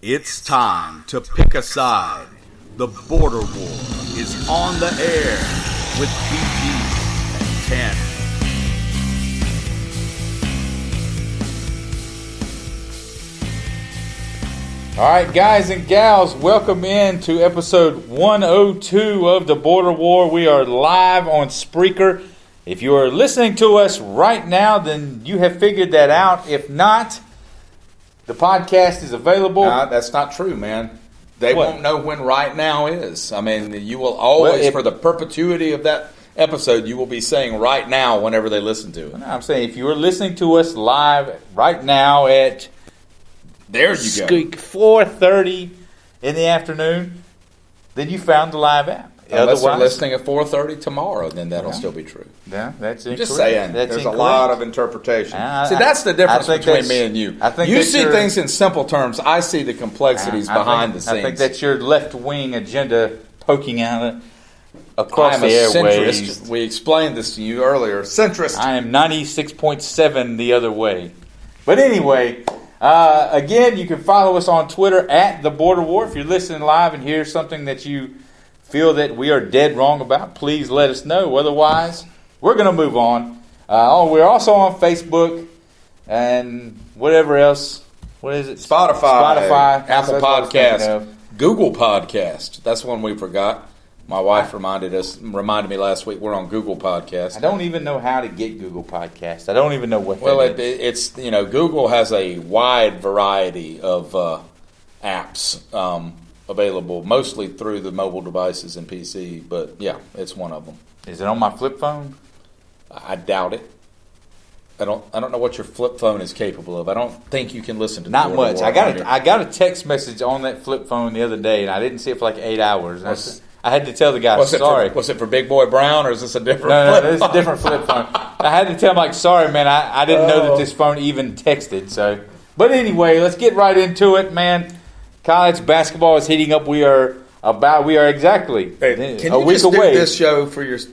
It's time to pick a side. The border war is on the air with BG and TanMan. All right, guys and gals, welcome in to episode 102 of The Border War. We are live on Spreaker. If you are listening to us right now, then you have figured that out. If not, the podcast is available. That's not true, man. They won't know when right now is. I mean, you will always, for the perpetuity of that episode, you will be saying right now whenever they listen to it. No, I'm saying if you are listening to us live right now at... There you go. 4:30 in the afternoon, then you found the live app. Unless they're listening at 4:30 tomorrow, then that'll still be true. Yeah, that's incorrect. Just saying, there's incorrect. a lot of interpretation. See, that's the difference between me and you. You see things in simple terms. I see the complexities behind the scenes. I think that's your left-wing agenda poking out across the airways. Centrist. We explained this to you earlier. Centrist. I am 96.7 the other way. But anyway... again, you can follow us on Twitter at The Border War. If you're listening live and hear something that you feel that we are dead wrong about, please let us know. Otherwise, we're going to move on. We're also on Facebook and whatever else. What is it? Spotify, Apple Podcast, Google Podcast. That's one we forgot. My wife reminded me last week we're on Google Podcast. I don't even know how to get Google Podcast. I don't even know what that is. It's Google has a wide variety of apps available, mostly through the mobile devices and PC. But yeah, it's one of them. Is it on my flip phone? I doubt it. I don't know what your flip phone is capable of. I don't think you can listen to. Not much. I got a text message on that flip phone the other day, and I didn't see it for like 8 hours. I had to tell the guy, sorry. Was it for Big Boy Brown, or is this a different flip phone? No, it's a different flip phone. I had to tell him, sorry, man, I didn't know that this phone even texted. So, but anyway, let's get right into it, man. College basketball is heating up. We are exactly a week away. Do this show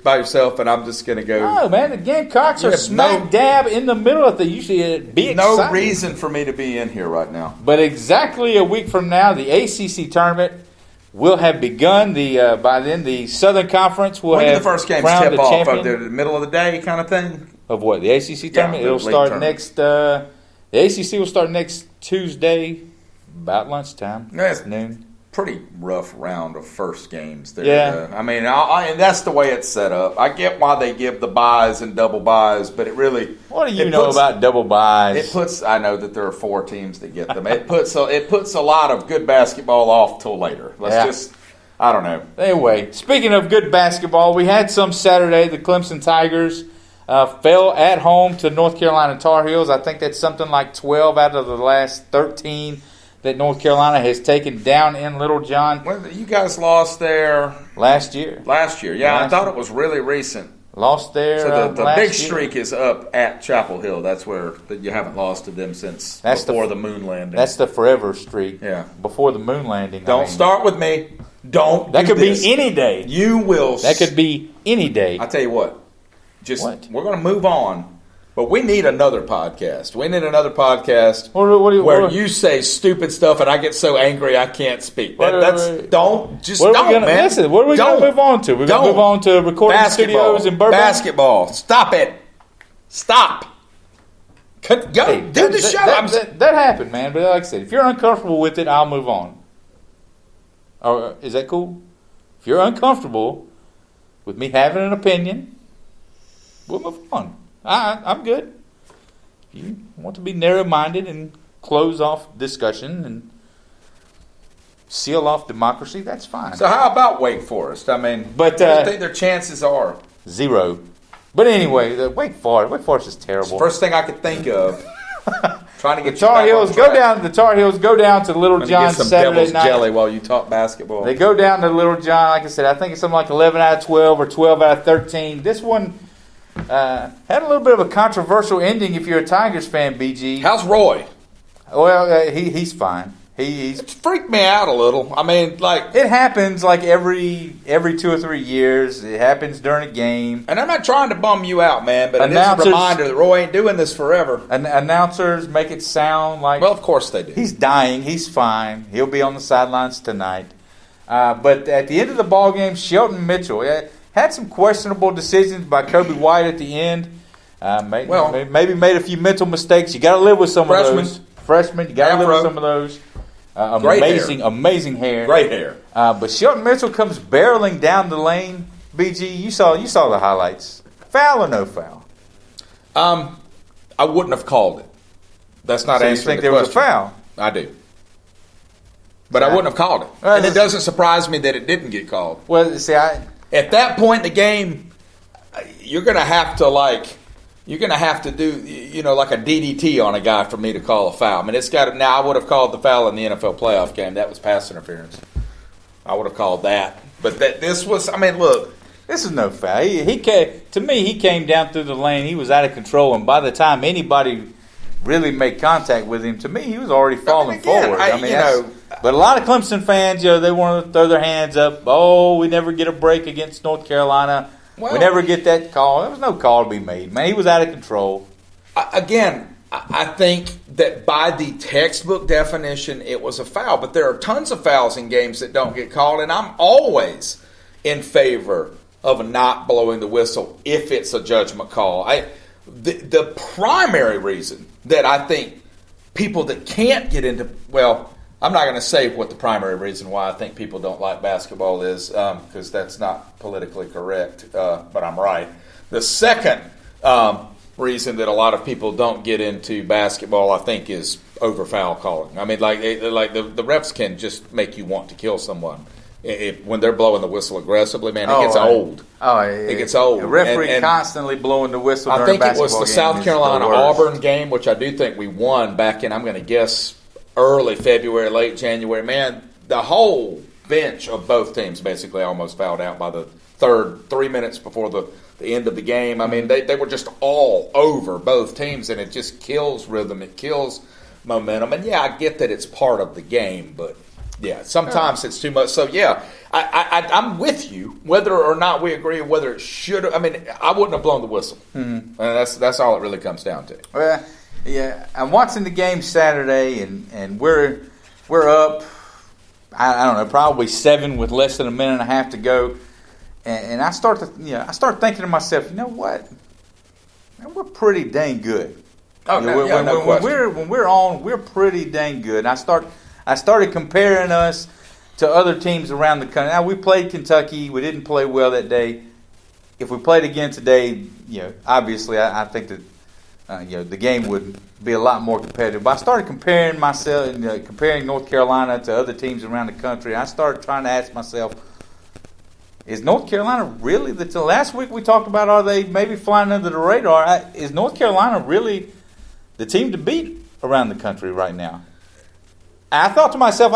by yourself, and I'm just going to go? No, man, the Gamecocks are smack dab in the middle of the. You should be excited. No reason for me to be in here right now. But exactly a week from now, the ACC tournament will have begun. By then, the Southern Conference will have the first games tip off? Of the middle of the day kind of thing? Of what? The ACC tournament? It'll start next... the ACC will start next Tuesday, about lunchtime. That's noon. Pretty rough round of first games there. Yeah. I mean, and that's the way it's set up. I get why they give the buys and double buys, but it really... What do you know about double buys? I know that there are 4 teams that get them. It puts a lot of good basketball off till later. I don't know. Anyway, speaking of good basketball, we had some Saturday. The Clemson Tigers fell at home to North Carolina Tar Heels. I think that's something like 12 out of the last 13 that North Carolina has taken down in Little John. Well, you guys lost there last year. Yeah, I thought it was really recent. Lost there. So the big streak is up at Chapel Hill. That's where you haven't lost to them since before the moon landing. That's the forever streak. Yeah, before the moon landing. Don't start with me. Don't. That could be any day. You will. That could be any day. I tell you what. We're going to move on. But we need another podcast. We need another podcast where you say stupid stuff and I get so angry I can't speak. Man. Listen, what are we going to move on to? We're going to move on to recording studios in Burbank? Basketball. Stop it. Stop. Do the show. That happened, man. But like I said, if you're uncomfortable with it, I'll move on. Or is that cool? If you're uncomfortable with me having an opinion, we'll move on. I'm good. If you want to be narrow-minded and close off discussion and seal off democracy, that's fine. So how about Wake Forest? I mean, what do you think their chances are? 0. But anyway, the Wake Forest is terrible. It's the first thing I could think of. Trying to get the Tar Heels go down. The Tar Heels go down to Little John Saturday night. Jelly while you talk basketball. They go down to Little John. Like I said, I think it's something like 11 out of 12 or 12 out of 13. This one had a little bit of a controversial ending if you're a Tigers fan, BG. How's Roy? Well, he's fine. It's freaked me out a little. I mean, like, it happens like every 2 or 3 years. It happens during a game. And I'm not trying to bum you out, man, but it is a reminder that Roy ain't doing this forever. Announcers make it sound like, well, of course they do. He's dying. He's fine. He'll be on the sidelines tonight. But at the end of the ball game, Shelton Mitchell had some questionable decisions by Kobe White at the end. Maybe made a few mental mistakes. You got to live with some of those. Freshman, you got to live with some of those. Amazing hair. Great hair. But Shelton Mitchell comes barreling down the lane. BG, you saw the highlights. Foul or no foul? I wouldn't have called it. That's not answering the question. You think there was a foul? I do. But I wouldn't have called it. And it doesn't surprise me that it didn't get called. Well, see, at that point in the game, you're going to have to do, like a DDT on a guy for me to call a foul. I mean, now I would have called the foul in the NFL playoff game. That was pass interference. I would have called that. But look. This is no foul. He came down through the lane. He was out of control. And by the time anybody really made contact with him, to me, he was already falling forward. But a lot of Clemson fans, they want to throw their hands up. Oh, we never get a break against North Carolina. Well, we never get that call. There was no call to be made. Man, he was out of control. Again, I think that by the textbook definition, it was a foul. But there are tons of fouls in games that don't get called, and I'm always in favor of not blowing the whistle if it's a judgment call. The primary reason that I think people that can't get into, I'm not going to say what the primary reason why I think people don't like basketball is, because that's not politically correct, but I'm right. The second reason that a lot of people don't get into basketball, I think, is over foul calling. I mean, the refs can just make you want to kill someone. When they're blowing the whistle aggressively, man, it gets old. It gets old. The referee constantly blowing the whistle during I think it was the South Carolina-Auburn game, which I do think we won back in, I'm going to guess, early February, late January. Man, the whole bench of both teams basically almost fouled out by the 3 minutes before the end of the game. I mean, they were just all over both teams, and it just kills rhythm. It kills momentum. And, yeah, I get that it's part of the game, but, yeah, sometimes it's too much. So, yeah, I'm with you, whether or not we agree whether it should. I mean, I wouldn't have blown the whistle. Mm-hmm. And that's all it really comes down to. Well, yeah, I'm watching the game Saturday, and we're up, I don't know, probably 7 with less than a minute and a half to go, and I start thinking to myself, you know what? Man, we're pretty dang good. When we're on, we're pretty dang good. And I started comparing us to other teams around the country. Now, we played Kentucky. We didn't play well that day. If we played again today, obviously I think that the game would be a lot more competitive. But I started comparing North Carolina to other teams around the country. I started trying to ask myself, is North Carolina really last week we talked about, are they maybe flying under the radar? Is North Carolina really the team to beat around the country right now? I thought to myself,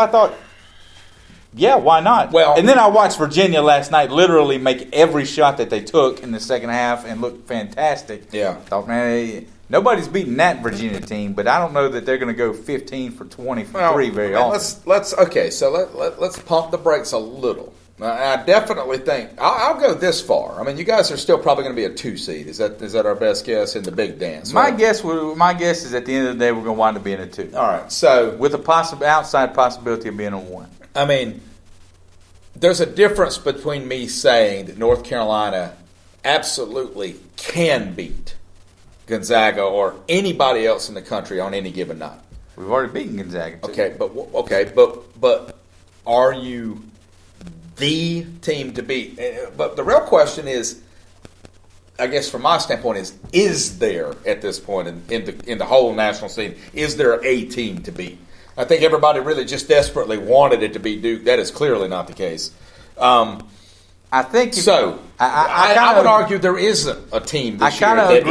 yeah, why not? Well, and then I watched Virginia last night literally make every shot that they took in the second half and look fantastic. Yeah. I thought, man, nobody's beating that Virginia team, but I don't know that they're going to go 15 for 23 very often. Let's pump the brakes a little. I definitely think I'll go this far. I mean, you guys are still probably going to be a 2 seed. Is that our best guess in the big dance? My guess is at the end of the day we're going to wind up being a 2. All right, so with a outside possibility of being a 1. I mean, there's a difference between me saying that North Carolina absolutely can beat Gonzaga or anybody else in the country on any given night. We've already beaten Gonzaga too. But are you the team to beat? But the real question is, I guess from my standpoint, is there at this point in the whole national scene, is there a team to beat? I think everybody really just desperately wanted it to be Duke. That is clearly not the case. I think so. I would argue there isn't a team this year that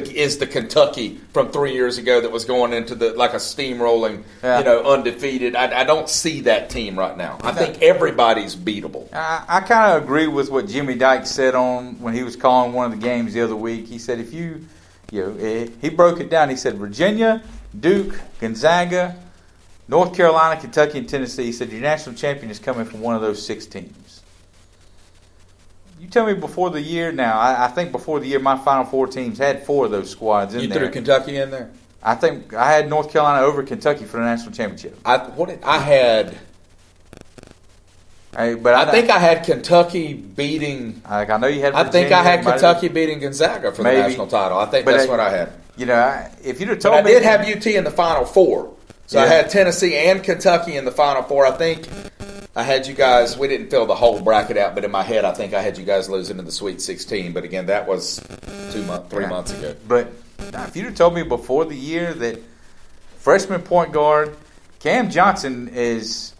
is the Kentucky from 3 years ago that was going into like a steamrolling, undefeated. I don't see that team right now. I think everybody's beatable. I kind of agree with what Jimmy Dykes said when he was calling one of the games the other week. He said he broke it down. He said Virginia, Duke, Gonzaga, North Carolina, Kentucky, and Tennessee. He said your national champion is coming from one of those 6 teams. You tell me before the year now. I think before the year my Final Four teams had 4 of those squads in there. You threw Kentucky in there? I think I had North Carolina over Kentucky for the national championship. I think I had Kentucky beating. I know you had. Virginia, I think I had Kentucky beating Gonzaga for the national title. I think that's what I had. You know, if you'd have told me, I did have UT in the Final Four, so I had Tennessee and Kentucky in the Final Four. I think I had you guys. We didn't fill the whole bracket out, but in my head, I think I had you guys losing in the Sweet 16. But again, that was 3 months ago. But if you'd have told me before the year that freshman point guard Cam Johnson is,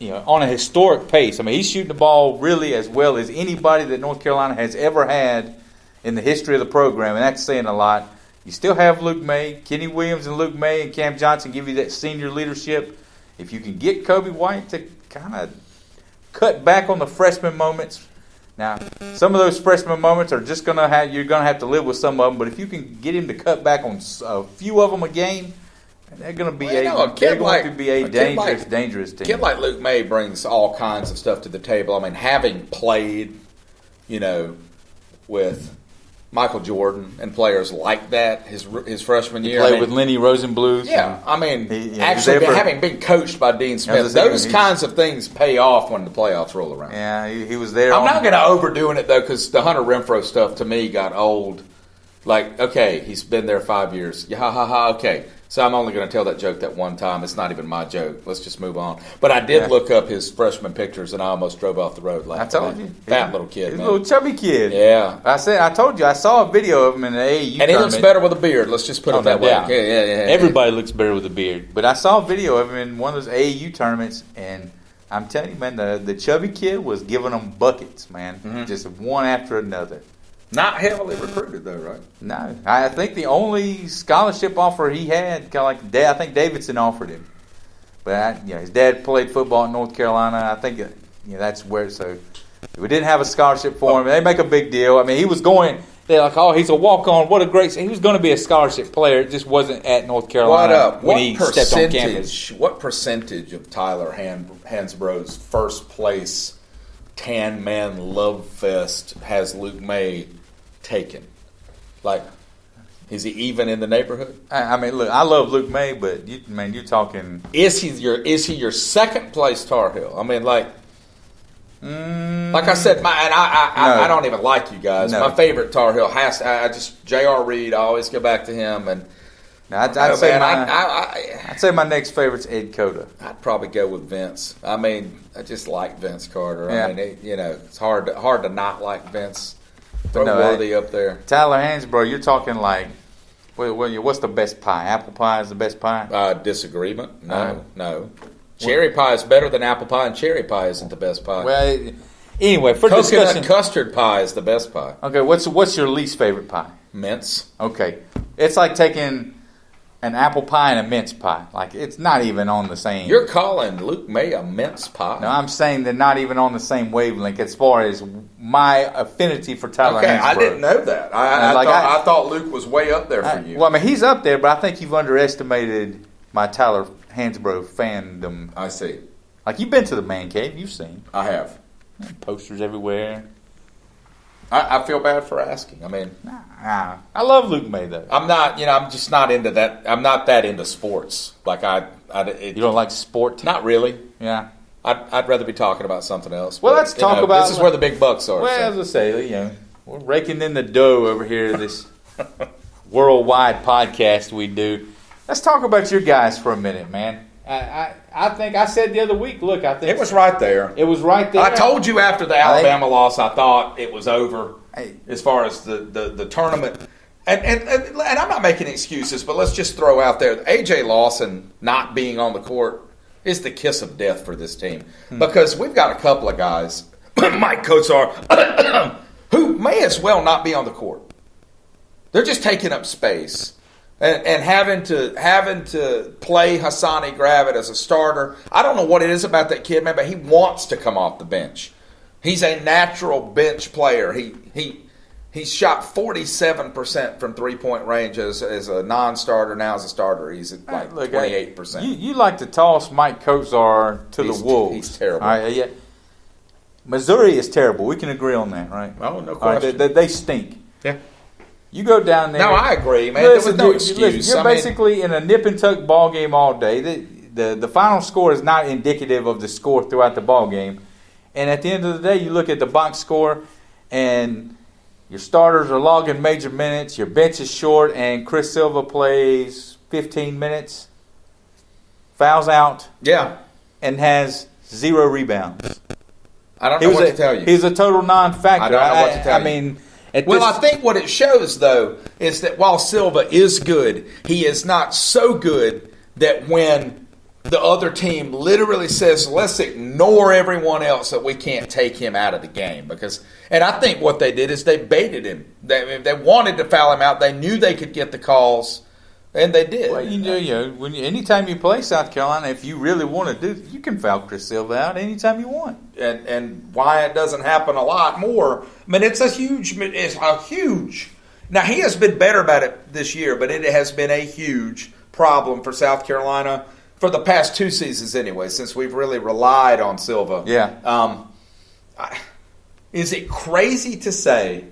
on a historic pace. I mean, he's shooting the ball really as well as anybody that North Carolina has ever had in the history of the program, and that's saying a lot. You still have Luke May, Kenny Williams and Luke May and Cam Johnson give you that senior leadership. If you can get Kobe White to kind of cut back on the freshman moments. Now, some of those freshman moments are just you're going to have to live with some of them, but if you can get him to cut back on a few of them a game, they're going to be a dangerous team. A kid like Luke May brings all kinds of stuff to the table. I mean, having played, with Michael Jordan and players like that his freshman year. Played with Lenny Rosenbluth. Yeah, I mean, having been coached by Dean Smith, those kinds of things pay off when the playoffs roll around. Yeah, he was there. I'm not going to overdoing it, though, because the Hunter Renfrow stuff, to me, got old. Like, okay, he's been there 5 years. Yeah, okay. So I'm only going to tell that joke that one time. It's not even my joke. Let's just move on. But I did look up his freshman pictures, and I almost drove off the road laughing. I told you. Fat little kid, He's man. a little chubby kid. Yeah. I told you. I saw a video of him in the AAU tournament. And he looks better with a beard. Let's just put it that way. Yeah. Yeah. Everybody looks better with a beard. But I saw a video of him in one of those AAU tournaments, and I'm telling you, man, the chubby kid was giving them buckets, man. Mm-hmm. Just one after another. Not heavily recruited, though, right? No. I think the only scholarship offer he had, kind of like I think Davidson offered him. But, his dad played football in North Carolina. I think, that's where, so we didn't have a scholarship for him. They make a big deal. I mean, he was going, they're like, oh, he's a walk-on. What a great, he was going to be a scholarship player. It just wasn't at North Carolina when he stepped on campus. What percentage of Tyler Hansbrough's first place TanMan Love Fest has Luke May taken? Like, is he even in the neighborhood? I mean, look, I love Luke May, but you're talking. Is he your second place Tar Heel? I mean, like I said, I don't even like you guys. No. My favorite Tar Heel J.R. Reed. I always go back to him, and I'd say my next favorite's Ed Cota. I'd probably go with Vince. I mean, I just like Vince Carter. Yeah. I mean, it's hard to not like Vince. Throw Worthy up there. Tyler Hansbrough, you're talking like, what's the best pie? Apple pie is the best pie? Disagreement? No. Cherry pie is better than apple pie, and cherry pie isn't the best pie. Well, anyway, for coconut discussion, custard pie is the best pie. Okay, what's your least favorite pie? Mince. Okay, it's like taking an apple pie and a mince pie. Like, it's not even on the same. You're calling Luke May a mince pie? No, I'm saying they're not even on the same wavelength as far as my affinity for Tyler Hansbrough. I didn't know that. I thought Luke was way up there for you. Well, I mean, he's up there, but I think you've underestimated my Tyler Hansbrough fandom. I see. Like, you've been to the man cave. You've seen. I have. Posters everywhere. I feel bad for asking. I mean, I love Luke May, though. I'm not, I'm just not into that. I'm not that into sports. Like, you don't like sport? Not really. Yeah. I'd rather be talking about something else. Well, let's talk about. This is where the big bucks are. Well, as I say, we're raking in the dough over here. This worldwide podcast we do. Let's talk about your guys for a minute, man. I think I said the other week, look, I think it was right there. It was right there. I told you after the Alabama loss, I thought it was over as far as the tournament. And I'm not making excuses, but let's just throw out there, A.J. Lawson not being on the court is the kiss of death for this team. Because we've got a couple of guys, Mike Kotsar, who may as well not be on the court. They're just taking up space. And having to play Hassani Gravett as a starter. I don't know what it is about that kid, man, but he wants to come off the bench. He's a natural bench player. He's shot 47% from 3-point range as a non-starter. Now as a starter, he's at like 28%. You like to toss Mike Kosar to the Wolves. He's terrible. All right, yeah. Missouri is terrible. We can agree on that, right? Oh, no question. Right, they stink. Yeah. You go down there. No, I agree, man. There was no excuse. You're basically in a nip and tuck ball game all day. The final score is not indicative of the score throughout the ball game. And at the end of the day, you look at the box score, and your starters are logging major minutes. Your bench is short, and Chris Silva plays 15 minutes, fouls out, and has 0 rebounds. I don't know what to tell you. He's a total non-factor. I don't know what to tell you. I mean, I think what it shows, though, is that while Silva is good, he is not so good that when the other team literally says, let's ignore everyone else, that we can't take him out of the game. And I think what they did is they baited him. They wanted to foul him out. They knew they could get the calls. And they did. Well, anytime you play South Carolina, if you really want to do, you can foul Chris Silva out anytime you want. And why it doesn't happen a lot more? I mean, it's a huge. Now he has been better about it this year, but it has been a huge problem for South Carolina for the past 2 seasons anyway, since we've really relied on Silva. Yeah. Is it crazy to say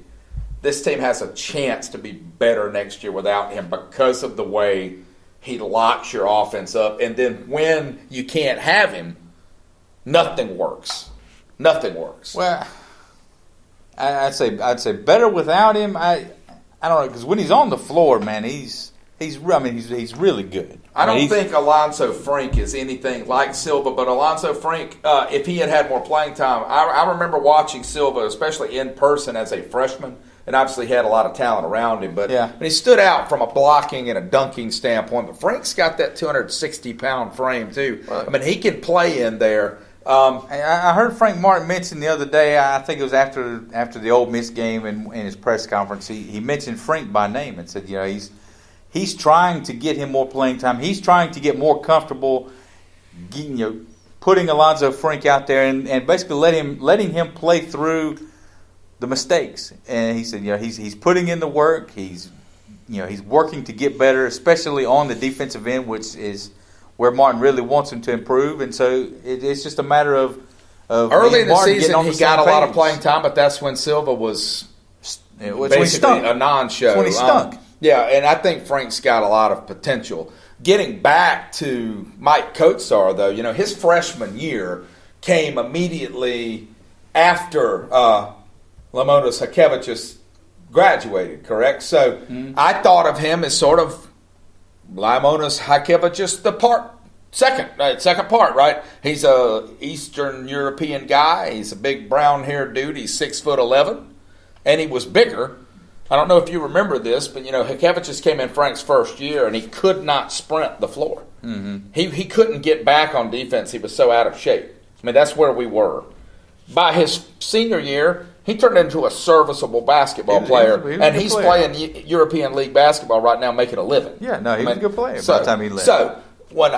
this team has a chance to be better next year without him because of the way he locks your offense up? And then when you can't have him, nothing works. Nothing works. Well, I'd say better without him. I don't know, because when he's on the floor, man, he's really good. I don't think Alonzo Frank is anything like Silva, but Alonzo Frank, if he had more playing time, I remember watching Silva, especially in person as a freshman. And obviously he had a lot of talent around him. But he stood out from a blocking and a dunking standpoint. But Frank's got that 260-pound frame, too. I mean, he can play in there. I heard Frank Martin mention the other day, I think it was after the Ole Miss game in his press conference, he mentioned Frank by name and said, he's trying to get him more playing time. He's trying to get more comfortable putting Alonzo Frank out there and basically letting him play through the mistakes. And he said, he's putting in the work. He's working to get better, especially on the defensive end, which is where Martin really wants him to improve. And so it's just a matter of early in the season he got a lot of playing time, but that's when Silva was basically a non-show. That's when he stunk. And I think Frank's got a lot of potential. Getting back to Mike Kosar, though, his freshman year came immediately after Lamonas Hakevicius graduated, correct? So I thought of him as sort of Lamonas Hakevicius, the second part, right? He's a Eastern European guy. He's a big brown-haired dude. He's 6'11", and he was bigger. I don't know if you remember this, but Hakevicius came in Frank's first year, and he could not sprint the floor. Mm-hmm. He couldn't get back on defense. He was so out of shape. I mean, that's where we were. By his senior year, he turned into a serviceable basketball player, and he's playing European League basketball right now, making a living. Yeah, no, he was a good player by the time he left. So when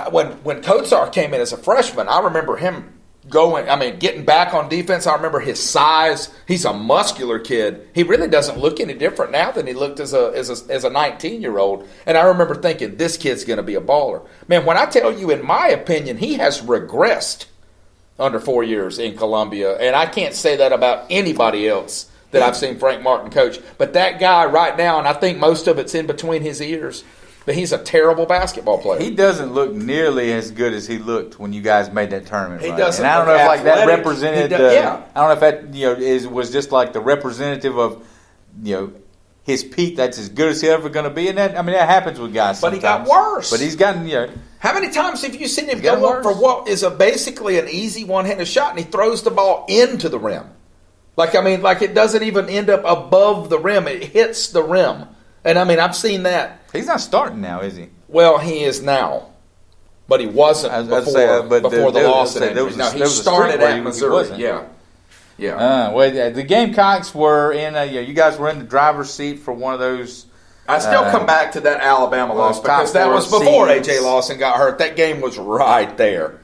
Kosar came in as a freshman, I remember him getting back on defense. I remember his size. He's a muscular kid. He really doesn't look any different now than he looked as a 19-year-old. And I remember thinking, this kid's going to be a baller. Man, when I tell you, in my opinion, he has regressed under 4 years in Columbia. And I can't say that about anybody else that I've seen Frank Martin coach. But that guy right now, and I think most of it's in between his ears, but he's a terrible baskall player. He doesn't look nearly as good as he looked when you guys made that tournament. He right? doesn't. And I don't know if that represented. I don't know if that was just like the representative of his peak. That's as good as he's ever going to be. And that happens with guys. But sometimes. He got worse. But he's gotten How many times have you seen him go up for what is basically an easy one-handed shot, and he throws the ball into the rim? Like it doesn't even end up above the rim. It hits the rim. And I've seen that. He's not starting now, is he? Well, he is now. But he wasn't before the loss. He started at Missouri. Yeah. The Gamecocks were in you guys were in the driver's seat for one of those. I still come back to that Alabama loss because that was before A.J. Lawson got hurt. That game was right there.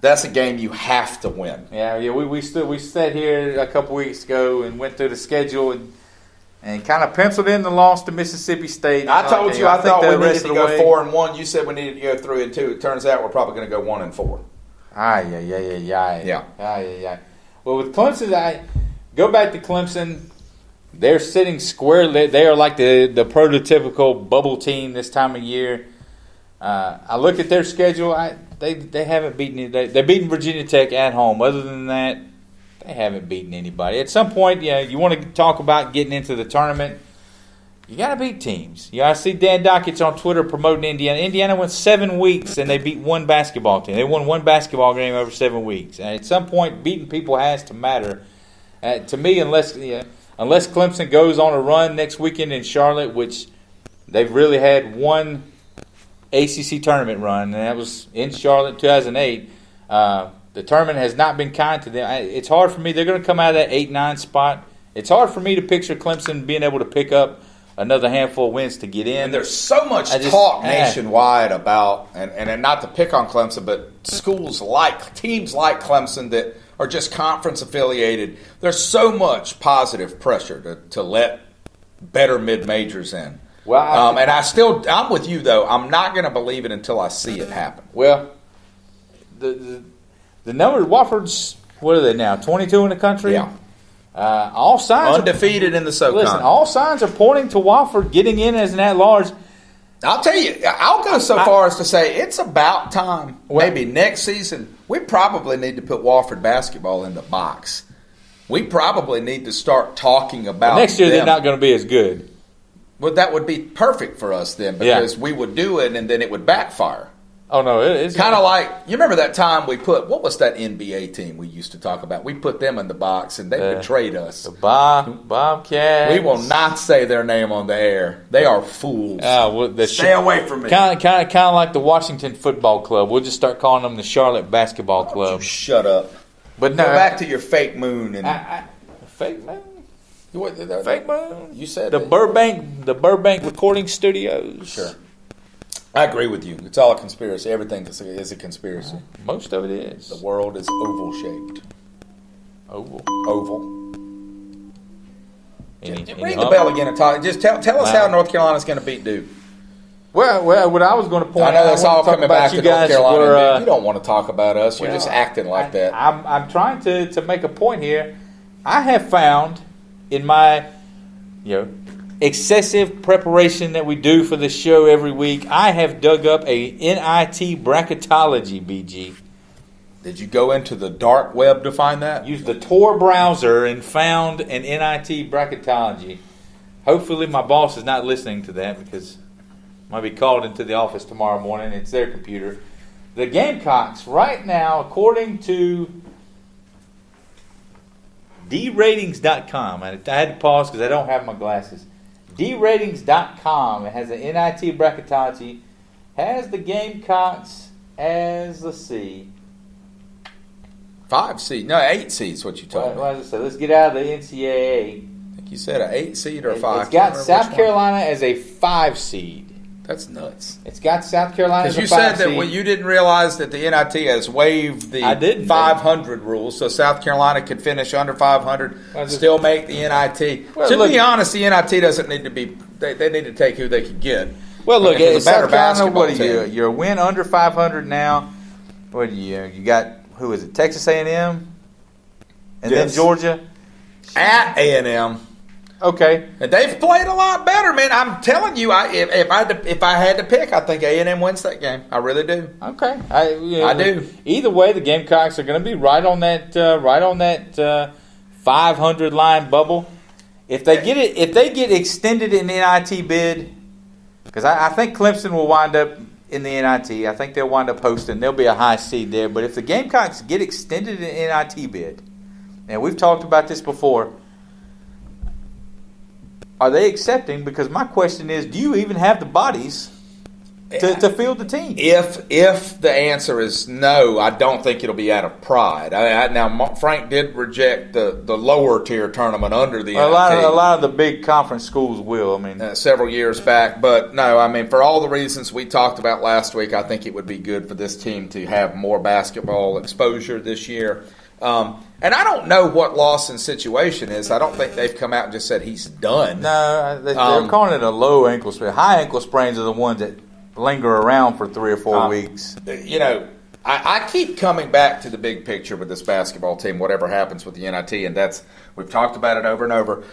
That's a game you have to win. Yeah. We sat here a couple weeks ago and went through the schedule, and and kind of penciled in the loss to Mississippi State. I told you I thought we needed to go way, 4-1. You said we needed to go 3-2. It turns out we're probably going to go 1-4. Yeah. Well, with Clemson, go back to Clemson. They're sitting squarely. They are like the prototypical bubble team this time of year. I look at their schedule. They haven't beaten. They're beating Virginia Tech at home. Other than that, they haven't beaten anybody. At some point, you want to talk about getting into the tournament. You got to beat teams. I see Dan Dockett's on Twitter promoting Indiana. Indiana went 7 weeks and they beat one basketball team. They won one basketball game over 7 weeks. And at some point, beating people has to matter. To me, unless Clemson goes on a run next weekend in Charlotte, which they've really had one ACC tournament run, and that was in Charlotte in 2008. The tournament has not been kind to them. It's hard for me. They're going to come out of that 8-9 spot. It's hard for me to picture Clemson being able to pick up another handful of wins to get in. And there's so much talk nationwide about, and not to pick on Clemson, but teams like Clemson that are just conference affiliated. There's so much positive pressure to let better mid-majors in. Well, I'm with you though. I'm not going to believe it until I see it happen. Well, the number Wofford's, what are they now? 22 in the country. Yeah. All signs undefeated in the SoCon. Listen, all signs are pointing to Wofford getting in as an at-large. I'll tell you, I'll go so far as to say it's about time. Maybe next season, we probably need to put Wofford basketball in the box. We probably need to start talking about next year. them. They're not going to be as good. Well, that would be perfect for us then, because we would do it and then it would backfire. Oh, no, it's kind of like, you remember that time we put, what was that NBA team we used to talk about? We put them in the box and they betrayed us. The Bobcats. We will not say their name on the air. They are fools. Stay away from me. Kind of like the Washington Football Club. We'll just start calling them the Charlotte Basketball Club. Shut up. But no, go back to your fake moon. Fake moon? Fake moon? You said the Burbank Recording Studios. Sure. I agree with you. It's all a conspiracy. Everything is a conspiracy. Most of it is. The world is oval-shaped. Oval. Ring the bell again and talk. Just tell us how North Carolina's going to beat Duke. Well, what I was going to point out. I know that's all coming back to North Carolina. You don't want to talk about us. You're just acting like that. I'm trying to make a point here. I have found in my, excessive preparation that we do for the show every week, I have dug up a NIT bracketology, BG. Did you go into the dark web to find that? Used the Tor browser and found an NIT bracketology. Hopefully my boss is not listening to that, because I might be called into the office tomorrow morning. It's their computer. The Gamecocks right now, according to DRatings.com, I had to pause because I don't have my glasses. DRatings.com, it has an NIT bracketology, has the Gamecocks as, let's see, 5 seed. No, 8 seeds. What you told me. Let's get out of the NCAA. I think you said an 8 seed or 5. It's got South Carolina as a 5 seed. That's nuts. It's got South Carolina as a 5 seed. Because you said that you didn't realize that the NIT has waived the 500 rules, so South Carolina could finish under 500, still make the NIT. Well, to be honest, the NIT doesn't need to be. They need to take who they can get. Well, look, it's South Carolina. What are you? You're a win under 500 now. What do you got? Who is it? Texas A&M, and then Georgia at A&M. Okay, and they've played a lot better, man. I'm telling you, if I had to pick, I think A&M wins that game. I really do. Okay, I do. Either way, the Gamecocks are going to be right on that 500 line bubble. If they get extended in the NIT bid, because I think Clemson will wind up in the NIT. I think they'll wind up hosting. There'll be a high seed there. But if the Gamecocks get extended in the NIT bid, and we've talked about this before, are they accepting? Because my question is, do you even have the bodies to field the team? If the answer is no, I don't think it'll be out of pride. Now, Frank did reject the lower tier tournament under the NIT. A lot of the big conference schools will. I mean, several years back, but no. I mean, for all the reasons we talked about last week, I think it would be good for this team to have more basketball exposure this year. And I don't know what Lawson's situation is. I don't think they've come out and just said he's done. No, they're calling it a low ankle sprain. High ankle sprains are the ones that linger around for 3 or 4 weeks. I keep coming back to the big picture with this basketball team, whatever happens with the NIT, and we've talked about it over and over.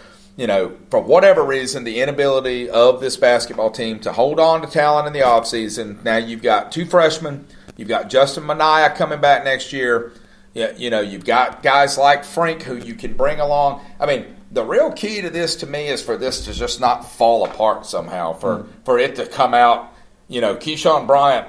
For whatever reason, the inability of this basketball team to hold on to talent in the offseason. Now you've got 2 freshmen. You've got Justin Minaya coming back next year. You've got guys like Frank who you can bring along. I mean, the real key to this to me is for this to just not fall apart somehow, for it to come out, Keyshawn Bryant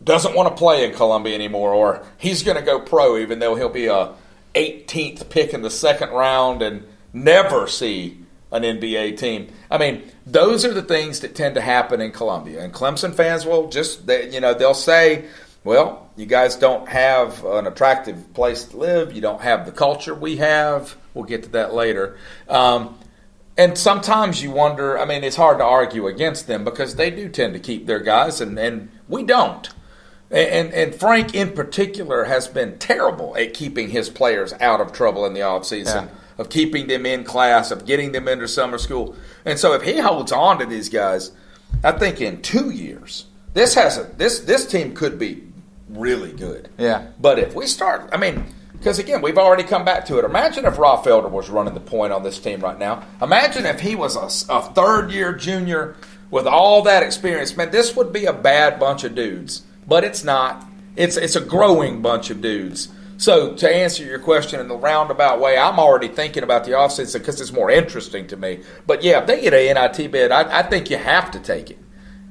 doesn't want to play in Columbia anymore, or he's going to go pro even though he'll be a 18th pick in the second round and never see an NBA team. I mean, those are the things that tend to happen in Columbia. And Clemson fans will they'll say, well, you guys don't have an attractive place to live. You don't have the culture we have. We'll get to that later. And sometimes you wonder, I mean, it's hard to argue against them because they do tend to keep their guys, and we don't. And Frank in particular has been terrible at keeping his players out of trouble in the offseason, of keeping them in class, of getting them into summer school. And so if he holds on to these guys, I think in 2 years, this team could be really good. Yeah. But if we start, because again, we've already come back to it. Imagine if Rob Felder was running the point on this team right now. Imagine if he was a third-year junior with all that experience. Man, this would be a bad bunch of dudes. But it's not. It's a growing bunch of dudes. So to answer your question in the roundabout way, I'm already thinking about the offseason because it's more interesting to me. But yeah, if they get an NIT bid, I think you have to take it.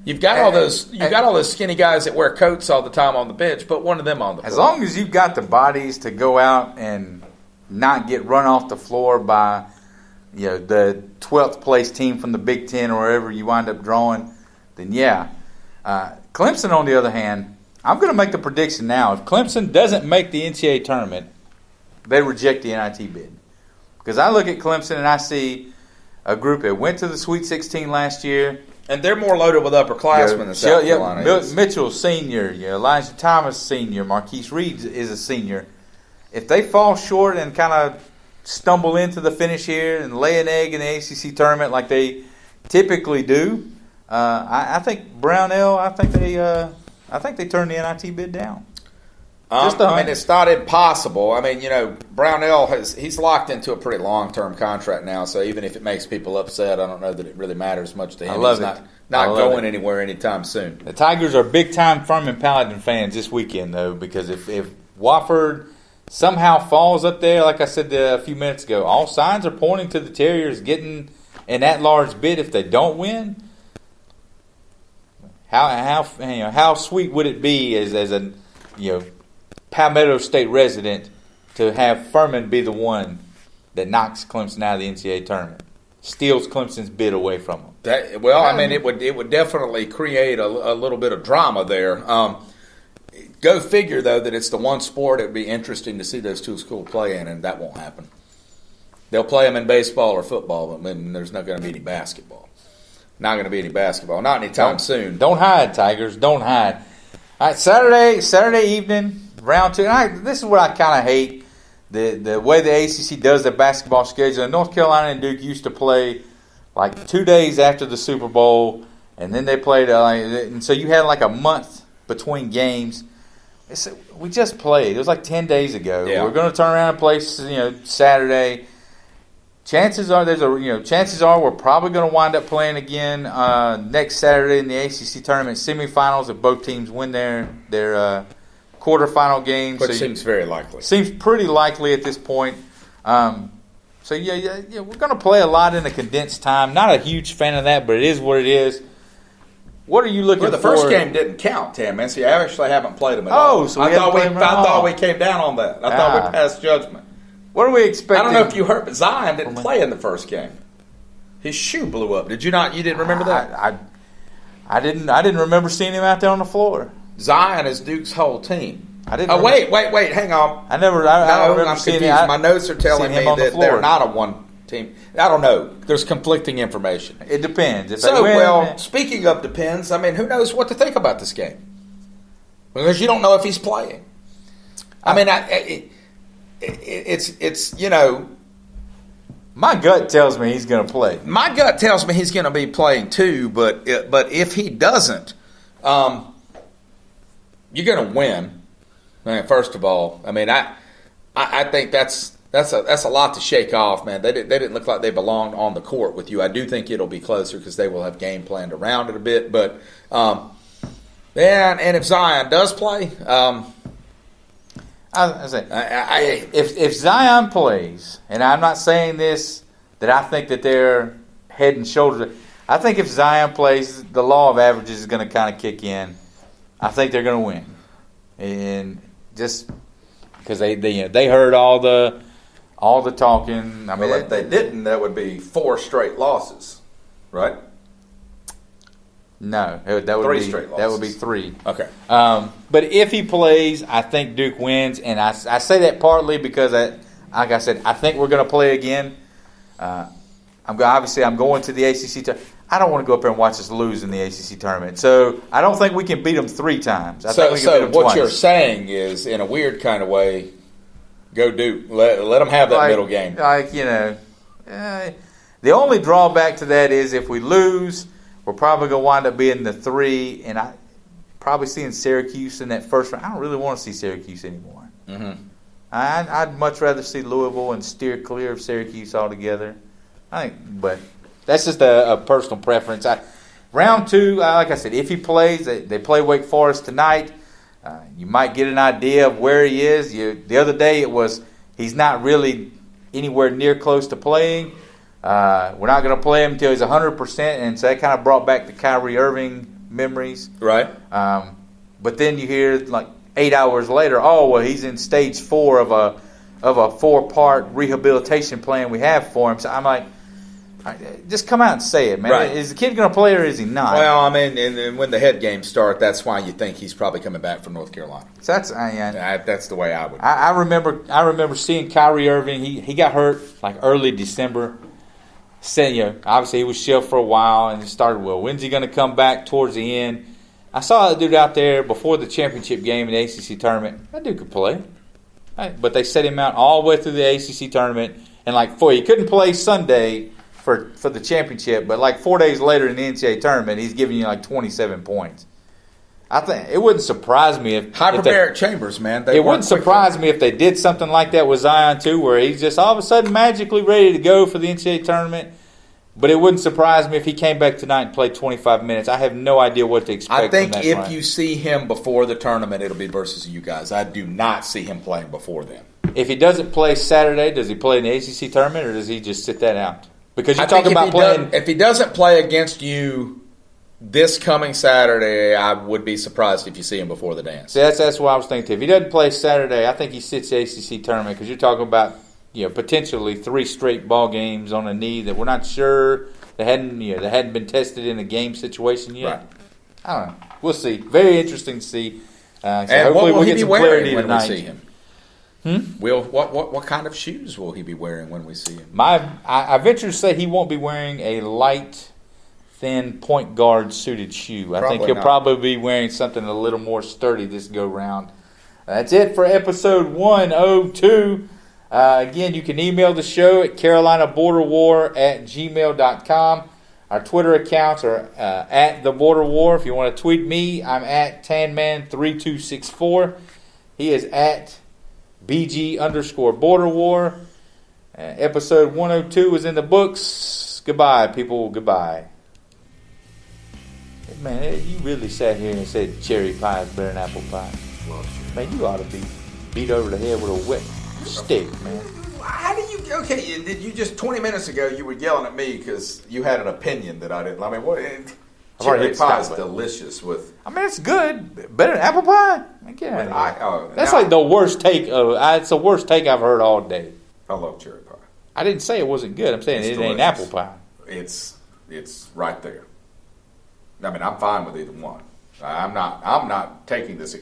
You've got all those skinny guys that wear coats all the time on the bench, put one of them on the floor. As long as you've got the bodies to go out and not get run off the floor by the 12th place team from the Big Ten or wherever you wind up drawing, then yeah. Clemson, on the other hand, I'm going to make the prediction now. If Clemson doesn't make the NCAA tournament, they reject the NIT bid. Because I look at Clemson and I see a group that went to the Sweet 16 last year. And they're more loaded with upperclassmen than South Carolina is. Mitchell, senior. Elijah Thomas, senior. Marquise Reed is a senior. If they fall short and kind of stumble into the finish here and lay an egg in the ACC tournament like they typically do, I think Brownell. I think they turn the NIT bid down. It's not impossible. Brownell he's locked into a pretty long-term contract now. So even if it makes people upset, I don't know that it really matters much to him. He's not going anywhere anytime soon. The Tigers are big-time Furman Paladin fans this weekend, though, because if Wofford somehow falls up there, like I said a few minutes ago, all signs are pointing to the Terriers getting an at-large bid if they don't win. How sweet would it be as a Palmetto State resident to have Furman be the one that knocks Clemson out of the NCAA tournament, steals Clemson's bid away from them? It would definitely create a little bit of drama there. Go figure, though, that it's the one sport it would be interesting to see those two schools play in, and that won't happen. They'll play them in baseball or football, but there's not going to be any basketball. Not going to be any basketball. Not anytime soon. Don't hide, Tigers. Don't hide. All right, Saturday evening, round 2. This is what I kind of hate. The way the ACC does their basketball schedule. North Carolina and Duke used to play like 2 days after the Super Bowl, and then they played. And so you had like a month between games. We just played. It was like 10 days ago. Yeah. We're going to turn around and play Saturday. Chances are we're probably going to wind up playing again next Saturday in the ACC tournament semifinals if both teams win their quarterfinal games. Which seems very likely. Seems pretty likely at this point. We're going to play a lot in a condensed time. Not a huge fan of that, but it is what it is. What are you looking for? The first game didn't count, TanMan. See, I actually haven't played them at all. So I thought we came down on that. I thought we passed judgment. What are we expecting? I don't know if you heard, but Zion didn't play in the first game. His shoe blew up. Did you not? You didn't remember that? I didn't remember seeing him out there on the floor. Zion is Duke's whole team. Wait, hang on. I don't remember I'm seeing confused. My notes are telling me that they're not a one team. I don't know. There's conflicting information. It depends. Speaking of depends, who knows what to think about this game? Because you don't know if he's playing. it's My gut tells me he's going to play. My gut tells me he's going to be playing too, but if he doesn't, you're going to win. I mean, first of all, I mean, I think that's a lot to shake off, man. They didn't look like they belonged on the court with you. I do think it'll be closer because they will have game planned around it a bit. But and if Zion does play, if Zion plays, and I'm not saying this that I think that they're head and shoulders. I think if Zion plays, the law of averages is going to kind of kick in. I think they're going to win, and just because they heard all the talking. I mean, if they didn't, that would be 4 straight losses, right? No, that would 3 be straight losses. That would be 3. Okay. But if he plays, I think Duke wins, and I say that partly because, like I said, I think we're going to play again. I'm going to the ACC tournament. I don't want to go up there and watch us lose in the ACC tournament. So I don't think we can beat them 3 times. I think we can beat them what twice. You're saying is, in a weird kind of way, go Duke. Let them have that middle game. The only drawback to that is if we lose, we're probably going to wind up being the 3, and I probably seeing Syracuse in that first round. I don't really want to see Syracuse anymore. Mm-hmm. I'd much rather see Louisville and steer clear of Syracuse altogether. But that's just a personal preference. Round 2, like I said, if he plays, they play Wake Forest tonight. You might get an idea of where he is. The other day it was he's not really anywhere near close to playing. We're not going to play him until he's 100%, and so that kind of brought back the Kyrie Irving memories. Right. But then you hear like 8 hours later, he's in stage 4 of a 4-part rehabilitation plan we have for him. So I'm like, just come out and say it, man. Right. Is the kid going to play or is he not? Well, I mean, and when the head games start, that's why you think he's probably coming back from North Carolina. So that's the way I would. I remember seeing Kyrie Irving. He got hurt like early December. Obviously he was shelved for a while and it started, when's he going to come back towards the end? I saw that dude out there before the championship game in the ACC tournament. That dude could play. But they set him out all the way through the ACC tournament. And he couldn't play Sunday for the championship, but 4 days later in the NCAA tournament, he's giving you 27 points. I think it wouldn't surprise me if hyperbaric chambers, man. It wouldn't surprise me if they did something like that with Zion too, where he's just all of a sudden magically ready to go for the NCAA tournament. But it wouldn't surprise me if he came back tonight and played 25 minutes. I have no idea what to expect. I think from that if run. you see him before the tournament, it'll be versus you guys. I do not see him playing before then. If he doesn't play Saturday, does he play in the ACC tournament or does he just sit that out? Because you're talking about playing. If he doesn't play against you this coming Saturday, I would be surprised if you see him before the dance. See, that's what I was thinking. If he doesn't play Saturday, I think he sits the ACC tournament because you're talking about potentially 3 straight ball games on a knee that we're not sure that hadn't been tested in a game situation yet. Right. I don't know. We'll see. Very interesting to see. And hopefully what will he be wearing when tonight. we see him? What kind of shoes will he be wearing when we see him? I venture to say he won't be wearing a light, thin point guard suited shoe. I think he'll probably be wearing something a little more sturdy this go round. That's it for episode 102. Again, you can email the show at carolinaborderwar@gmail.com. Our Twitter accounts are at The Border War. If you want to tweet me, I'm at TanMan3264. He is at BG_Border War. Episode 102 is in the books. Goodbye, people. Goodbye. Man, you really sat here and said cherry pie is better than apple pie. Man, you ought to be beat over the head with a wet stick, man. How do you? Okay, did you just 20 minutes ago you were yelling at me because you had an opinion that I didn't. I mean, what? Cherry pie is delicious with. I mean, it's good. Better than apple pie. That's like the worst take of. It's the worst take I've heard all day. I love cherry pie. I didn't say it wasn't good. I'm saying it ain't apple pie. It's right there. I mean, I'm fine with either one. I'm not taking this.